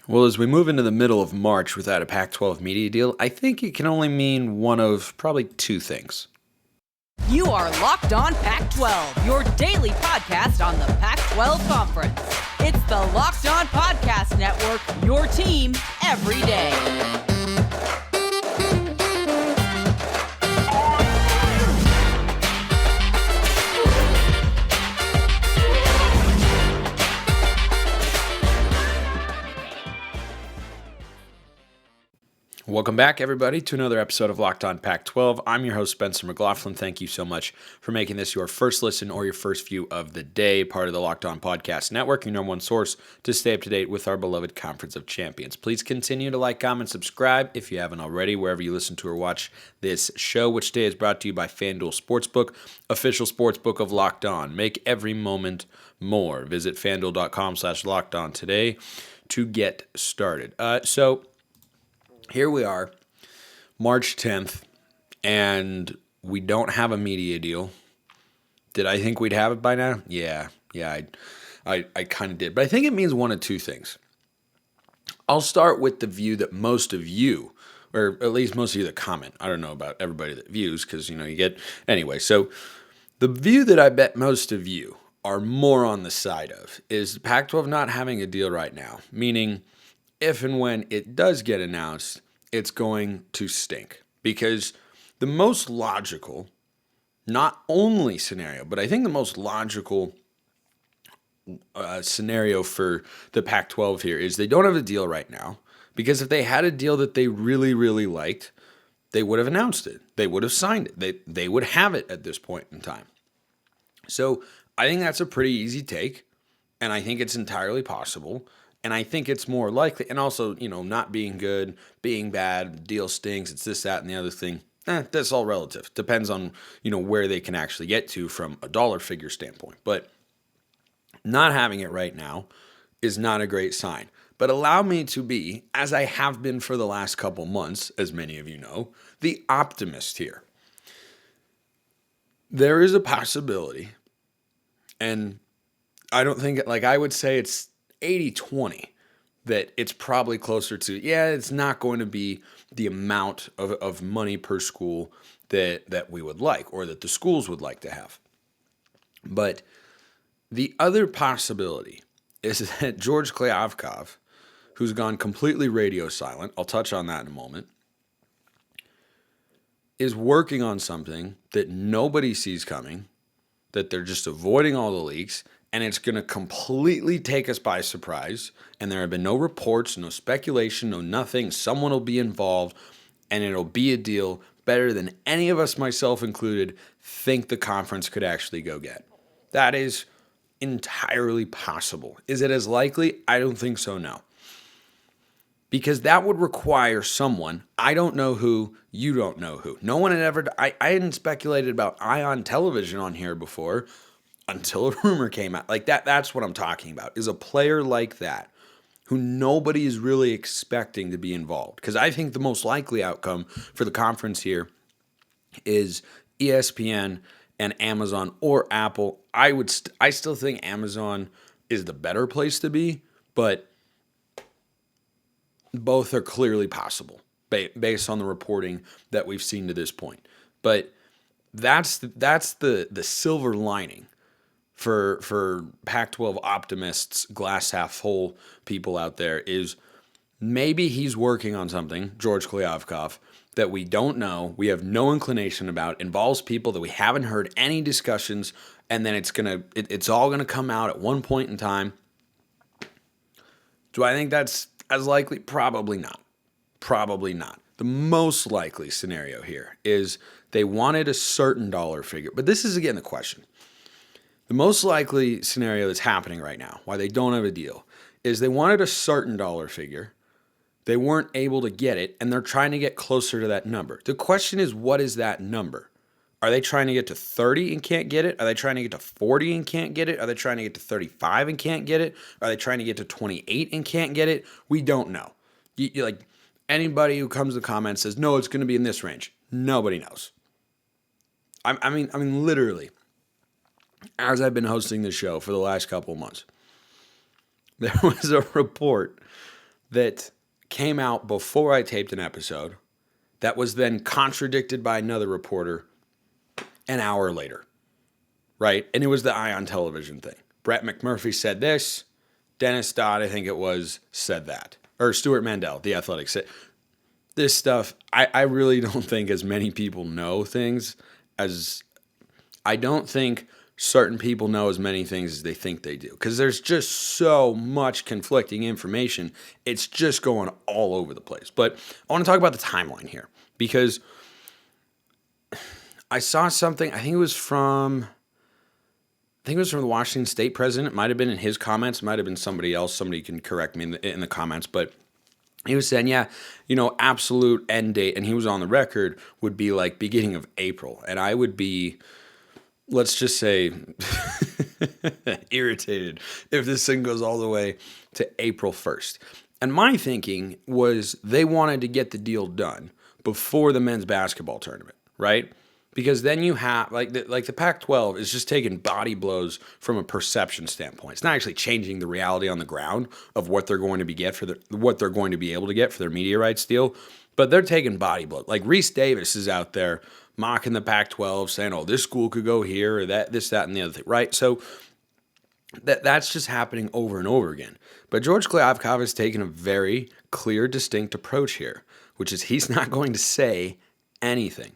Well, as we move into the middle of March without a Pac-12 media deal, I think it can only mean one of probably two things. You are Locked On Pac-12, your daily podcast on the Pac-12 Conference. It's the Locked On Podcast Network, your team every day. Welcome back, everybody, to another episode of Locked On Pac-12. I'm your host, Spencer McLaughlin. Thank you so much for making this your first listen or your first view of the day, part of the Locked On Podcast Network, your number one source to stay up to date with our beloved Conference of Champions. Please continue to like, comment, subscribe if you haven't already, wherever you listen to or watch this show, which today is brought to you by FanDuel Sportsbook, official sportsbook of Locked On. Make every moment more. Visit FanDuel.com/LockedOn today to get started. Here we are, March 10th, and we don't have a media deal. Did I think we'd have it by now? Yeah, I kind of did. But I think it means one of two things. I'll start with the view that most of you, or at least most of you that comment, I don't know about everybody that views, because, you get, anyway. So the view that I bet most of you are more on the side of is Pac-12 not having a deal right now, meaning if and when it does get announced, it's going to stink. Because the most logical, not only scenario, but I think the most logical scenario for the Pac-12 here is they don't have a deal right now. Because if they had a deal that they really, really liked, they would have announced it. They would have signed it. They would have it at this point in time. So I think that's a pretty easy take, and I think it's entirely possible. And I think it's more likely, and also, not being good, being bad, the deal stinks, it's this, that, and the other thing. That's all relative. Depends on, where they can actually get to from a dollar figure standpoint. But not having it right now is not a great sign. But allow me to be, as I have been for the last couple months, as many of you know, the optimist here. There is a possibility, and I don't think, I would say it's 80-20, that it's probably closer to, it's not going to be the amount of money per school that we would like or that the schools would like to have. But the other possibility is that George Kliavkoff, who's gone completely radio silent, I'll touch on that in a moment, is working on something that nobody sees coming, that they're just avoiding all the leaks, and it's going to completely take us by surprise, and there have been no reports, no speculation, no nothing. Someone will be involved, and it'll be a deal better than any of us, myself included, think the conference could actually go get. That is entirely possible. Is it as likely? I don't think so, no. Because that would require someone, I don't know who, you don't know who. No one had ever, I hadn't speculated about Ion Television on here before, until a rumor came out. That's what I'm talking about, is a player like that who nobody is really expecting to be involved. Because I think the most likely outcome for the conference here is ESPN and Amazon or Apple. I still think Amazon is the better place to be, but both are clearly possible based on the reporting that we've seen to this point. But that's the silver lining for Pac-12 optimists, glass half full people out there, is maybe he's working on something, George Kliavkoff, that we don't know, we have no inclination about, involves people that we haven't heard any discussions, and then it's all gonna come out at one point in time. Do I think that's as likely? Probably not. Probably not. The most likely scenario here is they wanted a certain dollar figure, but this is again the question. The most likely scenario that's happening right now, why they don't have a deal, is they wanted a certain dollar figure. They weren't able to get it, and they're trying to get closer to that number. The question is, what is that number? Are they trying to get to 30 and can't get it? Are they trying to get to 40 and can't get it? Are they trying to get to 35 and can't get it? Are they trying to get to 28 and can't get it? We don't know. Anybody who comes to the comments says, no, it's going to be in this range. Nobody knows. I mean, literally, as I've been hosting the show for the last couple of months, there was a report that came out before I taped an episode that was then contradicted by another reporter an hour later, right? And it was the Eye on Television thing. Brett McMurphy said this. Dennis Dodd, I think it was, said that. Or Stuart Mandel, the Athletic, said this stuff. I really don't think as many people know things as I don't think certain people know as many things as they think they do. Because there's just so much conflicting information. It's just going all over the place. But I want to talk about the timeline here. Because I saw something, I think it was from the Washington State president. It might have been in his comments. It might have been somebody else. Somebody can correct me in the comments. But he was saying, absolute end date, and he was on the record, would be like beginning of April. And I would be, let's just say, irritated if this thing goes all the way to April 1st. And my thinking was they wanted to get the deal done before the men's basketball tournament, right? Because then you have, like the Pac-12 is just taking body blows from a perception standpoint. It's not actually changing the reality on the ground of what they're going to be able to get for their media rights deal, but they're taking body blows. Like Reese Davis is out there mocking the Pac-12, saying, "Oh, this school could go here or that, this, that, and the other thing," right? So that's just happening over and over again. But George Kliavkoff has taken a very clear, distinct approach here, which is he's not going to say anything.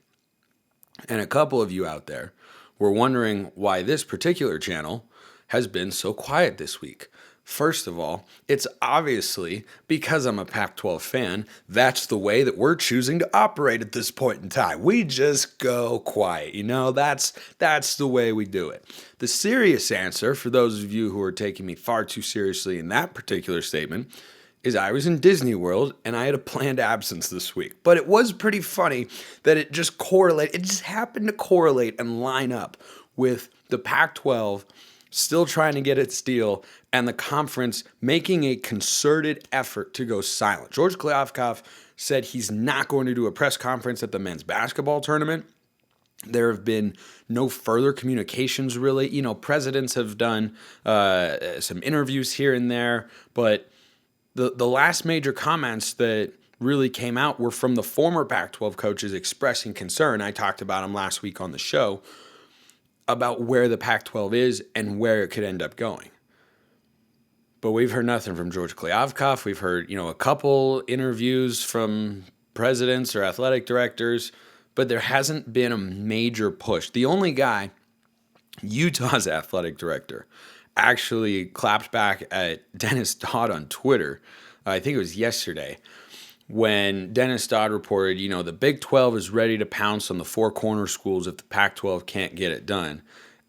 And a couple of you out there were wondering why this particular channel has been so quiet this week. First of all, it's obviously because I'm a Pac-12 fan. That's the way that we're choosing to operate at this point in time. We just go quiet. That's the way we do it. The serious answer, for those of you who are taking me far too seriously in that particular statement, is I was in Disney World and I had a planned absence this week. But it was pretty funny that it just happened to correlate and line up with the Pac-12 still trying to get its deal and the conference making a concerted effort to go silent. George Kliavkoff said he's not going to do a press conference at the men's basketball tournament. There have been no further communications, really. Presidents have done some interviews here and there, but the last major comments that really came out were from the former Pac-12 coaches expressing concern. I talked about them last week on the show about where the Pac-12 is and where it could end up going. But we've heard nothing from George Kliavkoff. We've heard, a couple interviews from presidents or athletic directors, but there hasn't been a major push. The only guy, Utah's athletic director, actually clapped back at Dennis Dodd on Twitter. I think it was yesterday when Dennis Dodd reported, the Big 12 is ready to pounce on the four corner schools if the Pac-12 can't get it done.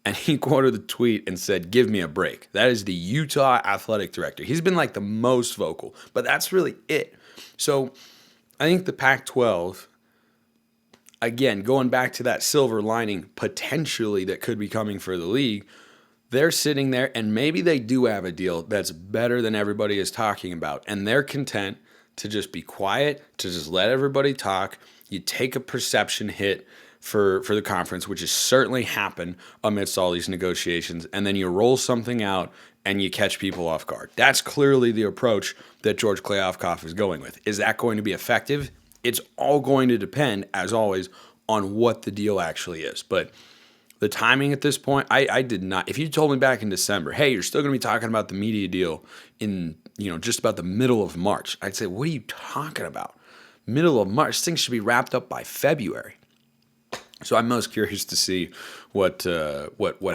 And he quoted the tweet and said, "Give me a break." That is the Utah athletic director. He's been like the most vocal, but that's really it. So I think the Pac-12, again, going back to that silver lining potentially that could be coming for the league, they're sitting there and maybe they do have a deal that's better than everybody is talking about. And they're content to just be quiet, to just let everybody talk. You take a perception hit for the conference, which has certainly happened amidst all these negotiations, and then you roll something out and you catch people off guard. That's clearly the approach that George Kliavkoff is going with. Is that going to be effective? It's all going to depend, as always, on what the deal actually is. But the timing at this point, I did not. If you told me back in December, hey, you're still going to be talking about the media deal in, just about the middle of March, I'd say, what are you talking about? Middle of March, things should be wrapped up by February. So I'm most curious to see what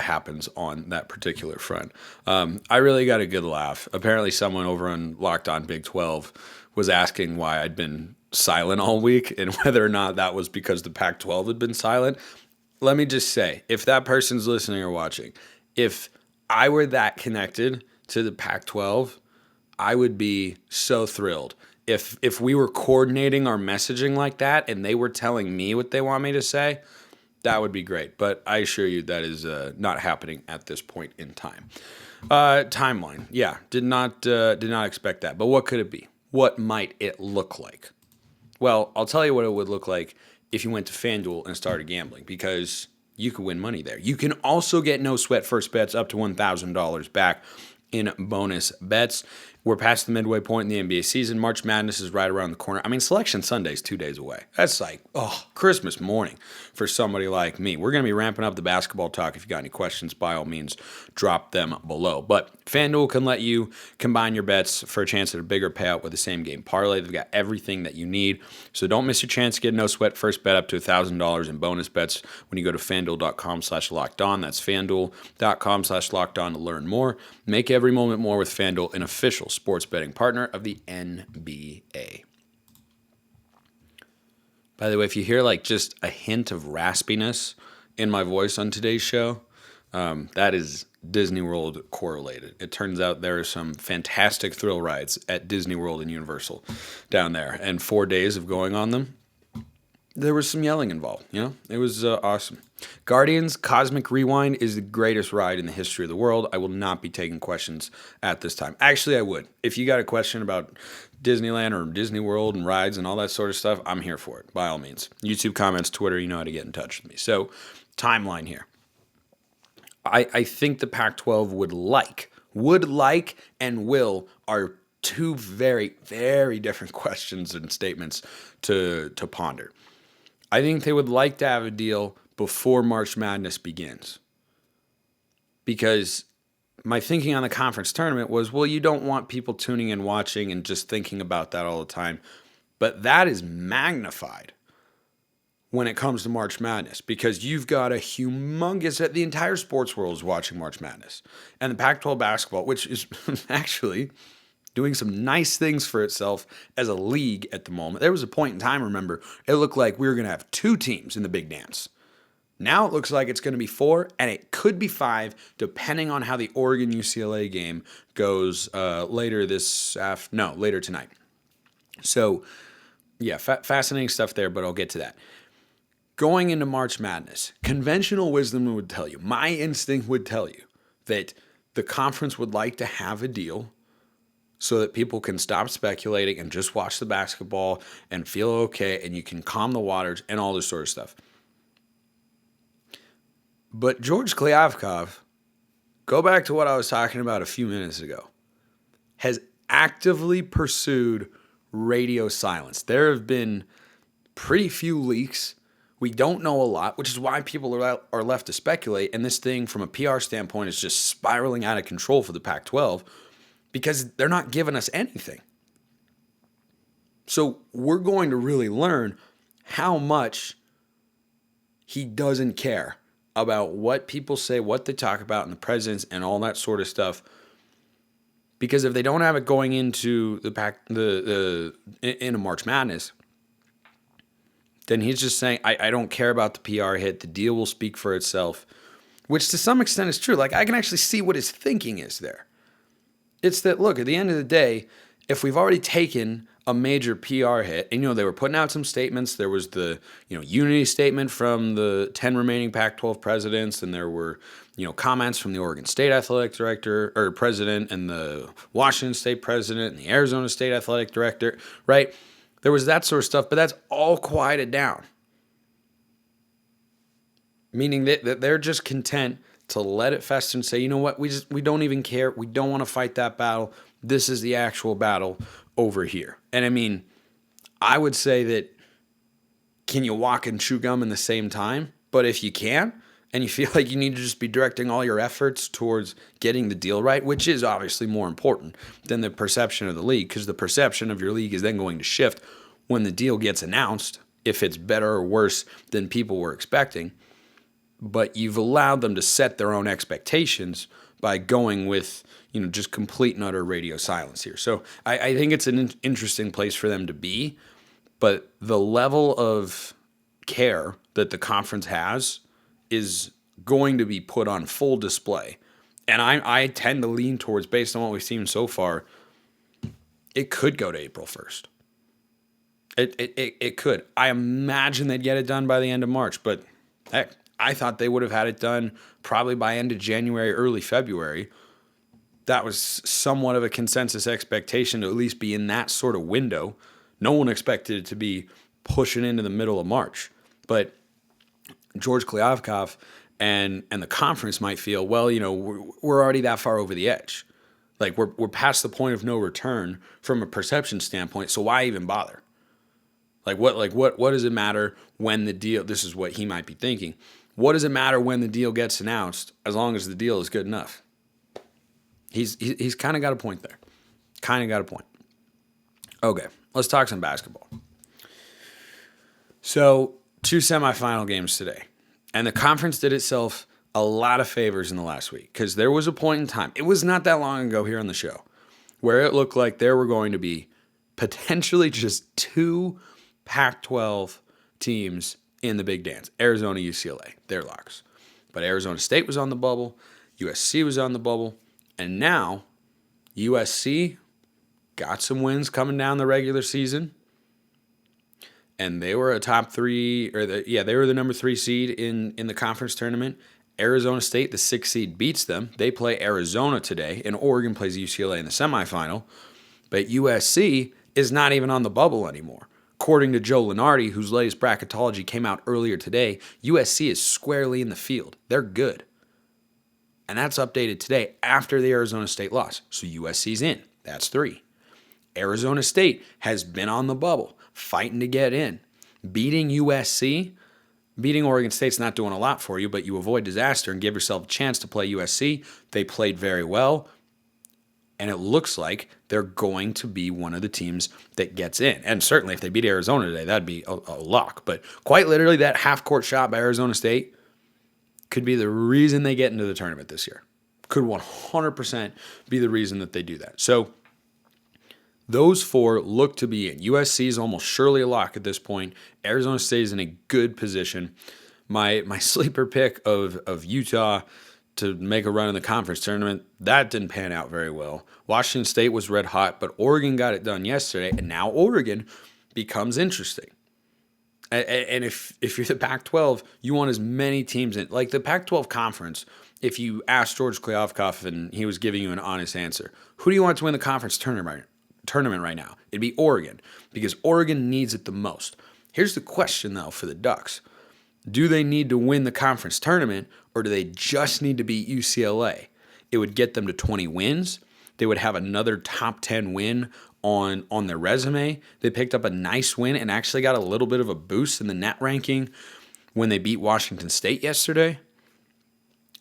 happens on that particular front. I really got a good laugh. Apparently, someone over on Locked On Big 12 was asking why I'd been silent all week and whether or not that was because the Pac-12 had been silent. Let me just say, if that person's listening or watching, if I were that connected to the Pac-12, I would be so thrilled. If we were coordinating our messaging like that and they were telling me what they want me to say, that would be great. But I assure you that is not happening at this point in time. Timeline, yeah, did not expect that. But what could it be? What might it look like? Well, I'll tell you what it would look like if you went to FanDuel and started gambling, because you could win money there. You can also get no sweat first bets up to $1,000 back in bonus bets. We're past the midway point in the NBA season. March Madness is right around the corner. I mean, Selection Sunday is 2 days away. That's like, Christmas morning for somebody like me. We're going to be ramping up the basketball talk. If you got any questions, by all means, drop them below. But FanDuel can let you combine your bets for a chance at a bigger payout with the same game parlay. They've got everything that you need. So don't miss your chance to get no sweat first bet up to $1,000 in bonus bets when you go to FanDuel.com/lockedon. That's FanDuel.com/lockedon to learn more. Make every moment more with FanDuel, an official sports betting partner of the NBA. By the way, if you hear like just a hint of raspiness in my voice on today's show, that is Disney World correlated. It turns out there are some fantastic thrill rides at Disney World and Universal down there, and 4 days of going on them, there was some yelling involved. It was awesome. Guardians Cosmic Rewind is the greatest ride in the history of the world. I will not be taking questions at this time. Actually, I would. If you got a question about Disneyland or Disney World and rides and all that sort of stuff, I'm here for it, by all means. YouTube comments, Twitter, you know how to get in touch with me. So, timeline here. I think the Pac-12 would like, and will are two very, very different questions and statements to ponder. I think they would like to have a deal before March Madness begins. Because my thinking on the conference tournament was, well, you don't want people tuning in, watching, and just thinking about that all the time. But that is magnified when it comes to March Madness, because you've got a humongous, the entire sports world is watching March Madness. And the Pac-12 basketball, which is actually doing some nice things for itself as a league at the moment. There was a point in time, remember, it looked like we were going to have 2 teams in the big dance. Now it looks like it's going to be 4, and it could be 5, depending on how the Oregon-UCLA game goes later tonight. So, yeah, fascinating stuff there, but I'll get to that. Going into March Madness, conventional wisdom would tell you, my instinct would tell you, that the conference would like to have a deal so that people can stop speculating and just watch the basketball and feel okay, and you can calm the waters and all this sort of stuff. But George Kliavkoff, go back to what I was talking about a few minutes ago, has actively pursued radio silence. There have been pretty few leaks. We don't know a lot, which is why people are left to speculate. And this thing, from a PR standpoint, is just spiraling out of control for the Pac-12 because they're not giving us anything. So we're going to really learn how much he doesn't care about what people say, what they talk about in the presence and all that sort of stuff. Because if they don't have it going into into March Madness, then he's just saying, I don't care about the PR hit. The deal will speak for itself, which to some extent is true. Like, I can actually see what his thinking is there. It's that, look, at the end of the day, if we've already taken a major PR hit, and, they were putting out some statements. There was the, unity statement from the 10 remaining Pac-12 presidents, and there were, comments from the Oregon State athletic director or president and the Washington State president and the Arizona State athletic director, right? There was that sort of stuff, but that's all quieted down. Meaning that they're just content to let it fester and say, you know what, we don't even care. We don't want to fight that battle. This is the actual battle over here. And I mean, I would say that, can you walk and chew gum in the same time? But if you can, and you feel like you need to just be directing all your efforts towards getting the deal right, which is obviously more important than the perception of the league, because the perception of your league is then going to shift when the deal gets announced, if it's better or worse than people were expecting. But you've allowed them to set their own expectations by going with, just complete and utter radio silence here. So I think it's an interesting place for them to be, but the level of care that the conference has is going to be put on full display. And I tend to lean towards, based on what we've seen so far, it could go to April 1st. It could. I imagine they'd get it done by the end of March, but heck, I thought they would have had it done probably by end of January, early February. That was somewhat of a consensus expectation to at least be in that sort of window. No one expected it to be pushing into the middle of March. But George Kliavkoff and the conference might feel, well, we're already that far over the edge. Like we're past the point of no return from a perception standpoint. So why even bother? What does it matter when the deal? This is what he might be thinking. What does it matter when the deal gets announced as long as the deal is good enough? He's kind of got a point there. Kind of got a point. Okay, let's talk some basketball. So 2 semifinal games today. And the conference did itself a lot of favors in the last week because there was a point in time, it was not that long ago here on the show, where it looked like there were going to be potentially just 2 Pac-12 teams in the big dance. Arizona, UCLA, they're locks. But Arizona State was on the bubble, USC was on the bubble, and now USC got some wins coming down the regular season. And they were a top 3, they were the number 3 seed in the conference tournament. Arizona State, the 6th seed, beats them. They play Arizona today, and Oregon plays UCLA in the semifinal. But USC is not even on the bubble anymore. According to Joe Lunardi, whose latest bracketology came out earlier today, USC is squarely in the field. They're good. And that's updated today after the Arizona State loss. So USC's in. That's 3. Arizona State has been on the bubble, fighting to get in. Beating USC, beating Oregon State's not doing a lot for you, but you avoid disaster and give yourself a chance to play USC. They played very well, and it looks like they're going to be one of the teams that gets in. And certainly if they beat Arizona today, that'd be a lock. But quite literally, that half-court shot by Arizona State could be the reason they get into the tournament this year. Could 100% be the reason that they do that. So those 4 look to be in. USC is almost surely a lock at this point. Arizona State is in a good position. My sleeper pick of Utah to make a run in the conference tournament, that didn't pan out very well. Washington State was red hot, but Oregon got it done yesterday, and now Oregon becomes interesting. And if you're the Pac-12, you want as many teams in. Like the Pac-12 conference, if you asked George Kliavkoff and he was giving you an honest answer, who do you want to win the conference tournament right now? It'd be Oregon, because Oregon needs it the most. Here's the question, though, for the Ducks. Do they need to win the conference tournament, or do they just need to beat UCLA? It would get them to 20 wins. They would have another top 10 win on their resume. They picked up a nice win and actually got a little bit of a boost in the net ranking when they beat Washington State yesterday.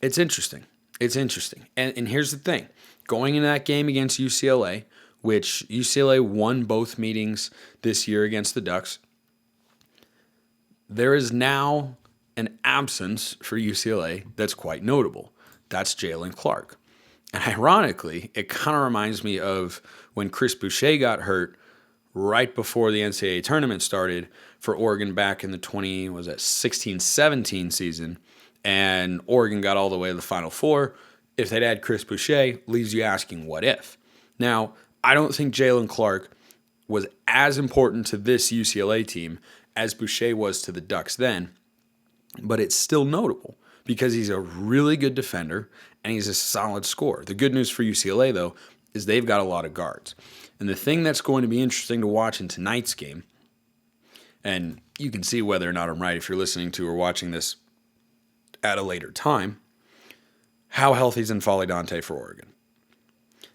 It's interesting. It's interesting. And here's the thing. Going into that game against UCLA, which UCLA won both meetings this year against the Ducks, there is now an absence for UCLA that's quite notable. That's Jaylen Clark. And ironically, it kind of reminds me of when Chris Boucher got hurt right before the NCAA tournament started for Oregon back in the 16-17 season, and Oregon got all the way to the Final Four. If they'd had Chris Boucher, leaves you asking, what if? Now, I don't think Jaylen Clark was as important to this UCLA team as Boucher was to the Ducks then, but it's still notable because he's a really good defender and he's a solid scorer. The good news for UCLA, though, is they've got a lot of guards. And the thing that's going to be interesting to watch in tonight's game, and you can see whether or not I'm right if you're listening to or watching this at a later time, how healthy is N'Faly Dante for Oregon?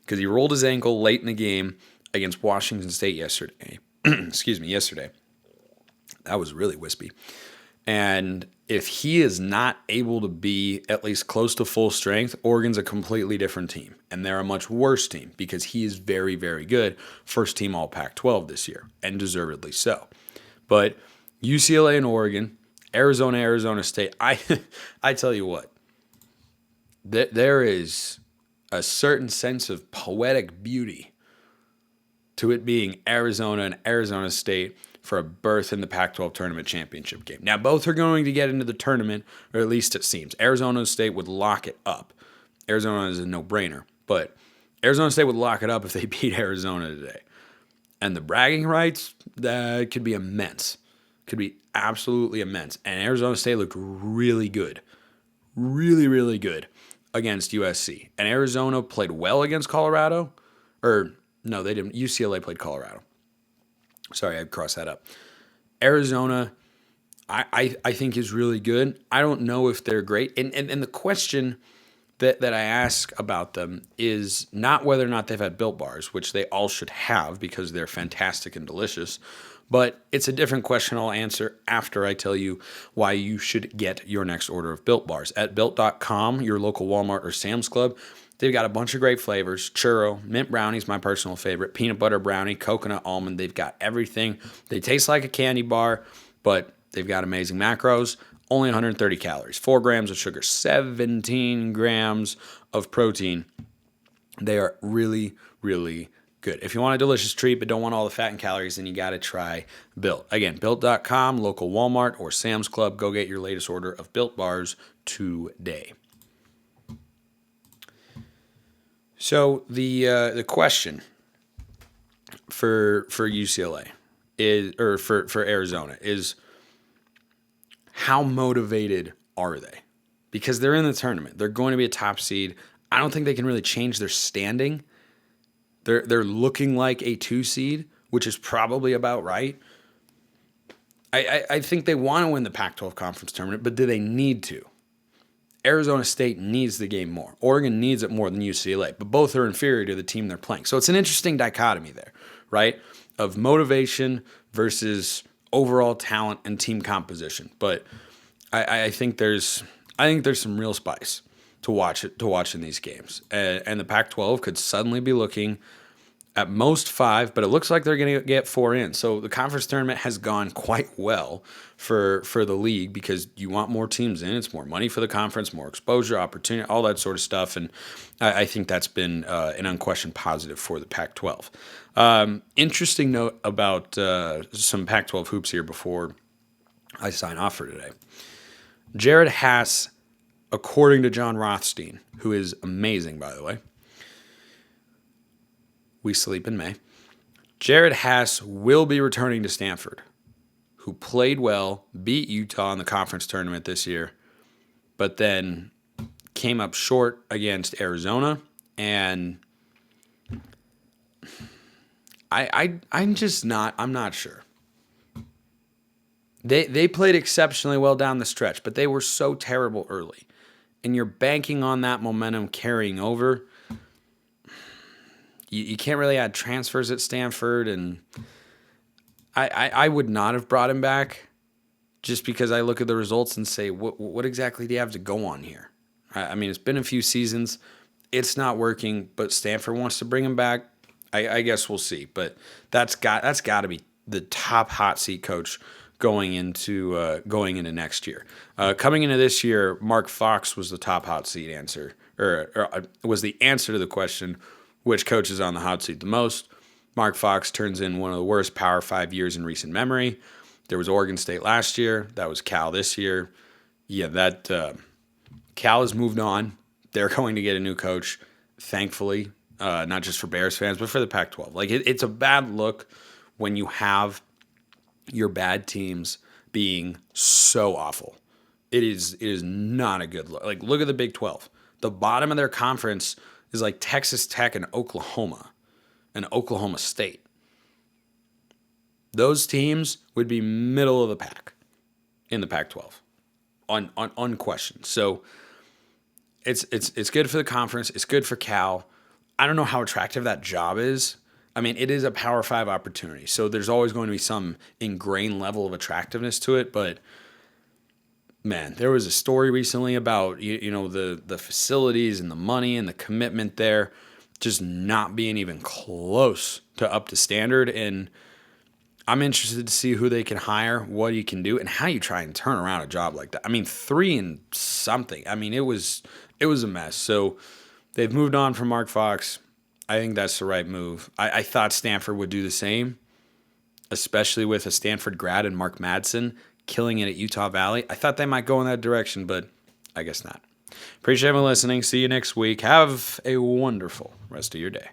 Because he rolled his ankle late in the game against Washington State yesterday. yesterday. That was really wispy. And if he is not able to be at least close to full strength, Oregon's a completely different team. And they're a much worse team because he is very, very good. First team all Pac-12 this year, and deservedly so. But UCLA and Oregon, Arizona State, I tell you what, there is a certain sense of poetic beauty to it being Arizona and Arizona State for a berth in the Pac-12 tournament championship game. Now, both are going to get into the tournament, or at least it seems. Arizona State would lock it up. Arizona is a no-brainer, but Arizona State would lock it up if they beat Arizona today. And the bragging rights, that could be immense. Could be absolutely immense. And Arizona State looked really good. Really, really good against USC. And Arizona played well against Colorado. Or, no, they didn't. UCLA played Colorado. Sorry, I crossed that up. Arizona, I think is really good. I don't know if they're great. And the question that I ask about them is not whether or not they've had Built Bars, which they all should have because they're fantastic and delicious, but it's a different question I'll answer after I tell you why you should get your next order of Built Bars. At Built.com, your local Walmart or Sam's Club, they've got a bunch of great flavors. Churro, mint brownie's my personal favorite, peanut butter brownie, coconut almond. They've got everything. They taste like a candy bar, but they've got amazing macros. Only 130 calories, 4 grams of sugar, 17 grams of protein. They are really, really good. If you want a delicious treat but don't want all the fat and calories, then you got to try Built. Again, Built.com, local Walmart or Sam's Club. Go get your latest order of Built Bars today. So the question for UCLA is, or for Arizona is, how motivated are they? Because they're in the tournament. They're going to be a top seed. I don't think they can really change their standing. They're looking like a 2 seed, which is probably about right. I think they want to win the Pac-12 conference tournament, but do they need to? Arizona State needs the game more. Oregon needs it more than UCLA, but both are inferior to the team they're playing. So it's an interesting dichotomy there, right? Of motivation versus overall talent and team composition. But I think there's some real spice to watch in these games. And the Pac-12 could suddenly be looking at most 5, but it looks like they're going to get 4 in. So the conference tournament has gone quite well for the league because you want more teams in. It's more money for the conference, more exposure, opportunity, all that sort of stuff. And I think that's been an unquestioned positive for the Pac-12. Interesting note about some Pac-12 hoops here before I sign off for today. Jared Haas, according to John Rothstein, who is amazing, by the way, we sleep in May, Jared Haas will be returning to Stanford, who played well, beat Utah in the conference tournament this year, but then came up short against Arizona. And I'm not sure. They played exceptionally well down the stretch, but they were so terrible early. And you're banking on that momentum carrying over. You can't really add transfers at Stanford, and I would not have brought him back just because I look at the results and say, what exactly do you have to go on here? I mean, it's been a few seasons. It's not working, but Stanford wants to bring him back. I guess we'll see. But that's got to be the top hot seat coach going into next year. Coming into this year, Mark Fox was the top hot seat answer, or was the answer to the question, which coach is on the hot seat the most. Mark Fox turns in one of the worst Power 5 years in recent memory. There was Oregon State last year. That was Cal this year. Yeah, Cal has moved on. They're going to get a new coach, thankfully, not just for Bears fans, but for the Pac-12. Like, it's a bad look when you have your bad teams being so awful. It is not a good look. Like, look at the Big 12. The bottom of their conference is like Texas Tech and Oklahoma State. Those teams would be middle of the pack in the Pac-12, unquestioned. So it's good for the conference. It's good for Cal. I don't know how attractive that job is. I mean, it is a Power 5 opportunity, so there's always going to be some ingrained level of attractiveness to it. But man, there was a story recently about the facilities and the money and the commitment there just not being even close to up to standard. And I'm interested to see who they can hire, what you can do, and how you try and turn around a job like that. I mean, 3 and something. I mean, it was a mess. So they've moved on from Mark Fox. I think that's the right move. I thought Stanford would do the same, especially with a Stanford grad and Mark Madsen killing it at Utah Valley. I thought they might go in that direction, but I guess not. Appreciate everyone listening. See you next week. Have a wonderful rest of your day.